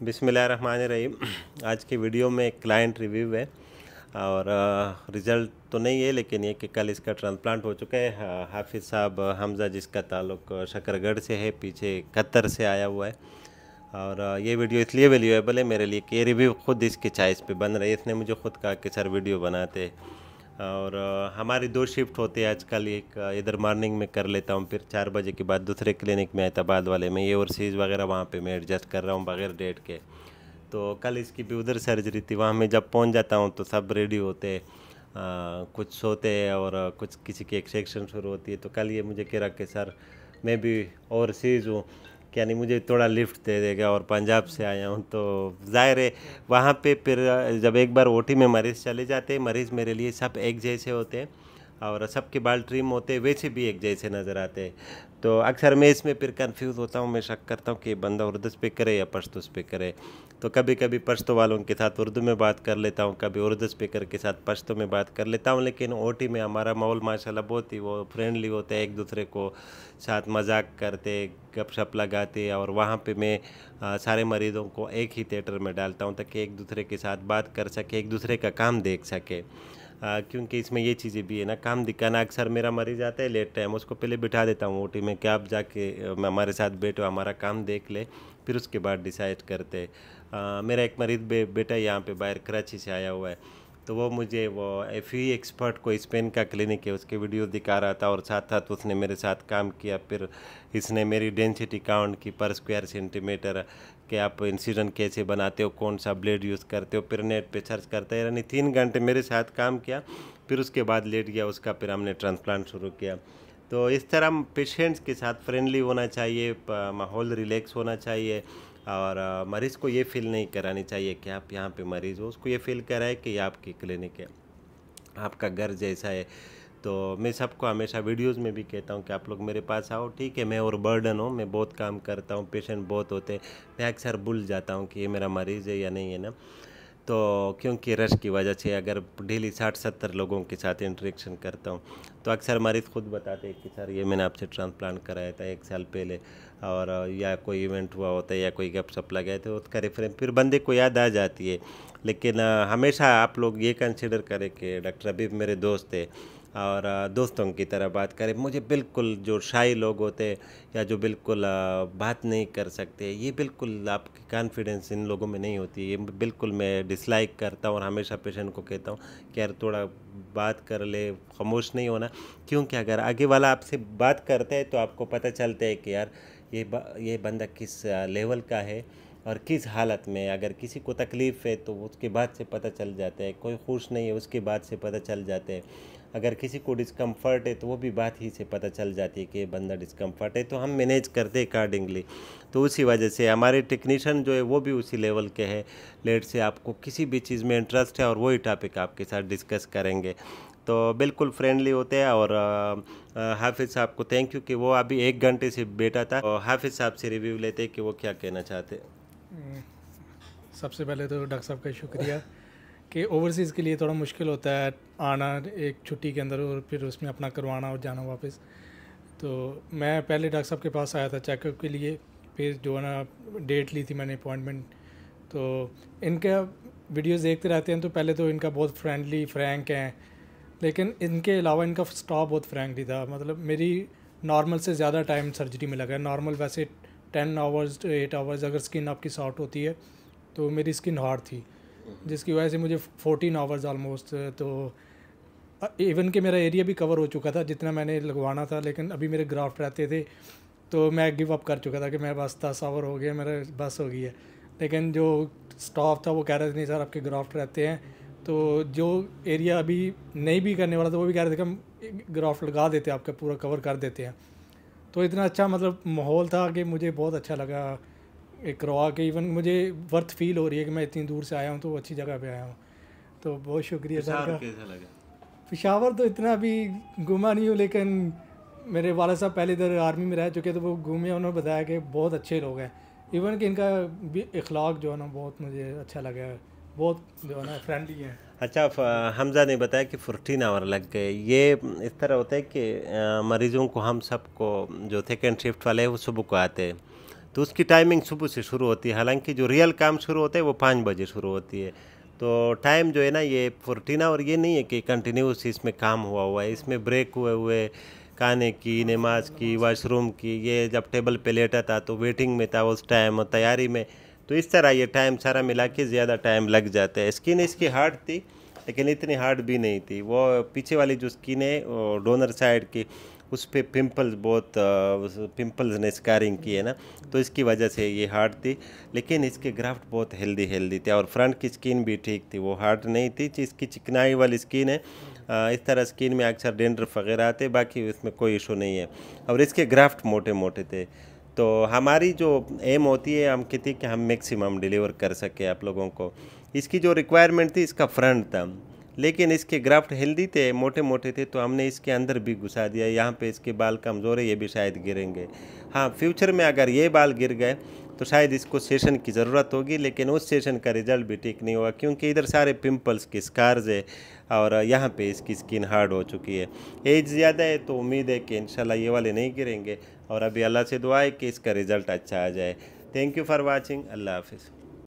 बिस्मिल्लाहिर्रहमानिर्रहीम। आज की वीडियो में एक क्लाइंट रिव्यू है और रिज़ल्ट तो नहीं है, लेकिन ये कि कल इसका ट्रांसप्लांट हो चुका है। हाफिज़ साहब हमज़ा, जिसका ताल्लुक़ शकरगढ़ से है, पीछे कतर से आया हुआ है। और ये वीडियो इसलिए वैल्यूएबल है मेरे लिए कि ये रिव्यू खुद इसकी चॉइस पे बन रही है। इसने मुझे खुद कहा कि सर वीडियो बनाते। और हमारी 2 शिफ्ट होती है आजकल। एक इधर मॉर्निंग में कर लेता हूँ, फिर 4 बजे के बाद दूसरे क्लिनिक में ऐताबाद वाले में, ये ओवरसीज़ वगैरह वहाँ पे मैं एडजस्ट कर रहा हूँ बगैर डेट के। तो कल इसकी भी उधर सर्जरी थी, वहाँ मैं जब पहुँच जाता हूँ तो सब रेडी होते, कुछ सोते हैं और कुछ किसी की एक्सट्रैक्शन शुरू होती है। तो कल ये मुझे कह रहा कि सर मैं भी ओवरसीज़ हूँ, क्या नहीं मुझे थोड़ा लिफ्ट दे देगा, और पंजाब से आया हूँ। तो ज़ाहिर है वहाँ पे फिर जब एक बार ओटी में मरीज़ चले जाते हैं, मरीज़ मेरे लिए सब एक जैसे होते हैं और सबके बाल ट्रिम होते हैं, वैसे भी एक जैसे नज़र आते हैं। तो अक्सर मैं इसमें फिर कंफ्यूज होता हूँ, मैं शक करता हूँ कि बंदा उर्दू पे करे या पश्तो पे करे। तो कभी कभी पश्तो वालों के साथ उर्दू में बात कर लेता हूँ, कभी उर्दू स्पीकर के साथ पश्तो में बात कर लेता हूँ। लेकिन ओटी में हमारा माहौल माशाल्लाह बहुत ही वो फ्रेंडली होता है, एक दूसरे को साथ मजाक करते, गपशप लगाते। और वहाँ पे मैं सारे मरीज़ों को एक ही थिएटर में डालता हूँ ताकि एक दूसरे के साथ बात कर सके, एक दूसरे का काम देख सके। क्योंकि इसमें ये चीज़ें भी है ना, काम दिखाना। अक्सर मेरा मरीज़ आता है लेट टाइम, उसको पहले बिठा देता हूँ ओटी में कि आप जाके हमारे साथ बैठो, हमारा काम देख ले, फिर उसके बाद डिसाइड करते। मेरा एक मरीज़ बेटा यहाँ पे बाहर कराची से आया हुआ है, तो वो मुझे वो एफई एक्सपर्ट को स्पेन का क्लिनिक है उसके वीडियो दिखा रहा था, और साथ साथ उसने मेरे साथ काम किया। फिर इसने मेरी डेंसिटी काउंट की पर स्क्वायर सेंटीमीटर, कि आप इंसिजन कैसे बनाते हो, कौन सा ब्लेड यूज़ करते हो, फिर नेट पे सर्च करते हैं। यानी 3 घंटे मेरे साथ काम किया, फिर उसके बाद लेट गया उसका, फिर हमने ट्रांसप्लांट शुरू किया। तो इस तरह पेशेंट्स के साथ फ्रेंडली होना चाहिए, माहौल रिलैक्स होना चाहिए, और मरीज़ को ये फील नहीं करानी चाहिए कि आप यहाँ पे मरीज़ हो। उसको ये फील कराए कि ये आपकी क्लिनिक है, आपका घर जैसा है। तो मैं सबको हमेशा वीडियोस में भी कहता हूँ कि आप लोग मेरे पास आओ। ठीक है, मैं और बर्डन हूँ, मैं बहुत काम करता हूँ, पेशेंट बहुत होते हैं, मैं अक्सर भूल जाता हूँ कि ये मेरा मरीज़ है या नहीं है ना। तो क्योंकि रश की वजह से अगर डेली 60-70 लोगों के साथ इंटरेक्शन करता हूँ, तो अक्सर मरीज़ खुद बताते हैं कि सर ये मैंने आपसे ट्रांसप्लांट कराया था 1 साल पहले, और या कोई इवेंट हुआ होता है या कोई गपशप लगाए थे, उसका रेफरेंस फिर बंदे को याद आ जाती है। लेकिन हमेशा आप लोग ये कंसिडर करें कि डॉक्टर अबीब मेरे दोस्त है, और दोस्तों की तरह बात करें। मुझे बिल्कुल जो शाही लोग होते हैं या जो बिल्कुल बात नहीं कर सकते, ये बिल्कुल आपकी कॉन्फिडेंस इन लोगों में नहीं होती। ये बिल्कुल मैं डिसलाइक करता हूँ, और हमेशा पेशेंट को कहता हूँ कि यार थोड़ा बात कर ले, खामोश नहीं होना। क्योंकि अगर आगे वाला आपसे बात करता है तो आपको पता चलता है कि यार ये बंदा किस लेवल का है और किस हालत में। अगर किसी को तकलीफ़ है तो उसके बाद से पता चल जाता है, कोई खुश नहीं है उसके बाद से पता चल जाते हैं। अगर किसी को डिस्कम्फर्ट है तो वो भी बात ही से पता चल जाती है कि ये बंदा डिस्कम्फर्ट है, तो हम मैनेज करते हैं अकॉर्डिंगली। तो उसी वजह से हमारे टेक्नीशियन जो है वो भी उसी लेवल के हैं। लेट से आपको किसी भी चीज़ में इंटरेस्ट है और वही टॉपिक आपके साथ डिस्कस करेंगे, तो बिल्कुल फ्रेंडली होते हैं। और हाफिज़ साहब को थैंक यू कि वो अभी 1 घंटे से बैठा था। और हाफिज़ साहब से रिव्यू लेते हैं कि वो क्या कहना चाहते हैं। सबसे पहले तो डॉक्टर साहब का शुक्रिया कि ओवरसीज़ के लिए थोड़ा मुश्किल होता है आना एक छुट्टी के अंदर, और फिर उसमें अपना करवाना और जाना वापस। तो मैं पहले डॉक्टर साहब के पास आया था चेकअप के लिए, फिर जो है ना डेट ली थी मैंने अपॉइंटमेंट। तो इनका वीडियोस देखते रहते हैं, तो पहले तो इनका बहुत फ्रेंडली फ्रैंक हैं, लेकिन इनके अलावा इनका स्टाफ बहुत फ्रैंकली था। मतलब मेरी नॉर्मल से ज़्यादा टाइम सर्जरी में लगा है। नॉर्मल वैसे 10 आवर्स 8 आवर्स अगर स्किन आपकी सॉफ्ट होती है, तो मेरी स्किन हार्ड थी, जिसकी वजह से मुझे 14 आवर्स ऑलमोस्ट, तो इवन कि मेरा एरिया भी कवर हो चुका था जितना मैंने लगवाना था। लेकिन अभी मेरे ग्राफ्ट रहते थे, तो मैं गिव अप कर चुका था कि मैं बस 10 आवर हो गया, मेरा बस हो गई है। लेकिन जो स्टाफ था वो कह रहे थे नहीं सर आपके ग्राफ्ट रहते हैं। तो जो एरिया अभी नहीं भी करने वाला था वो भी कह रहे थे कि हम ग्राफ्ट लगा देते हैं, आपका पूरा कवर कर देते हैं। तो इतना अच्छा मतलब माहौल था कि मुझे बहुत अच्छा लगा एक करवा के। इवन मुझे वर्थ फील हो रही है कि मैं इतनी दूर से आया हूँ, तो अच्छी जगह पे आया हूँ। तो बहुत शुक्रिया सर का। कैसा लगा? पेशावर तो इतना अभी घूमा नहीं हूँ, लेकिन मेरे वाला साहब पहले इधर आर्मी में रह चुके, तो वो घूमे, उन्होंने बताया कि बहुत अच्छे लोग हैं। इवन कि इनका भी इखलाक जो है ना बहुत मुझे अच्छा लगा है, बहुत जो है ना फ्रेंडली है। अच्छा, हमज़ा ने बताया कि 14 आवर लग गए। ये इस तरह होता है कि मरीज़ों को, हम सबको जो सेकेंड शिफ्ट वाले हैं वो सुबह को आते हैं, तो उसकी टाइमिंग सुबह से शुरू होती है, हालांकि जो रियल काम शुरू होता है वो 5 बजे शुरू होती है। तो टाइम जो है ना ये 14 आवर ये नहीं है कि कंटिन्यूस इसमें काम हुआ है, इसमें ब्रेक हुए हुए खाने की, नमाज की, वॉशरूम की, ये जब टेबल पे लेटा था तो वेटिंग में था उस टाइम, तैयारी में, तो इस तरह ये टाइम सारा मिला के ज़्यादा टाइम लग जाता है। स्किन इसकी हार्ड थी लेकिन इतनी हार्ड भी नहीं थी। वो पीछे वाली जो स्किन है डोनर साइड की, उस पर पिंपल्स बहुत पिंपल्स ने स्कारिंग की है ना, तो इसकी वजह से ये हार्ड थी। लेकिन इसके ग्राफ्ट बहुत हेल्दी थे और फ्रंट की स्किन भी ठीक थी, वो हार्ड नहीं थी। इसकी चिकनाई वाली स्किन है, इस तरह स्किन में अक्सर डेंड्रफ वगैरह आते, बाकी इसमें कोई इशू नहीं है। और इसके ग्राफ्ट मोटे मोटे थे। तो हमारी जो एम होती है हम कहते कि हम मैक्सिमम डिलीवर कर सके आप लोगों को। इसकी जो रिक्वायरमेंट थी इसका फ्रंट था, लेकिन इसके ग्राफ्ट हेल्दी थे, मोटे मोटे थे, तो हमने इसके अंदर भी घुसा दिया। यहाँ पे इसके बाल कमज़ोर है, ये भी शायद गिरेंगे। हाँ, फ्यूचर में अगर ये बाल गिर गए तो शायद इसको सेशन की ज़रूरत होगी, लेकिन उस सेशन का रिज़ल्ट भी ठीक नहीं होगा, क्योंकि इधर सारे पिंपल्स के स्कार्स है और यहाँ पे इसकी स्किन हार्ड हो चुकी है। एज ज़्यादा है तो उम्मीद है कि इंशाल्लाह ये वाले नहीं गिरेंगे, और अभी अल्लाह से दुआ है कि इसका रिज़ल्ट अच्छा आ जाए। Thank you for watching. अल्लाह हाफिज़।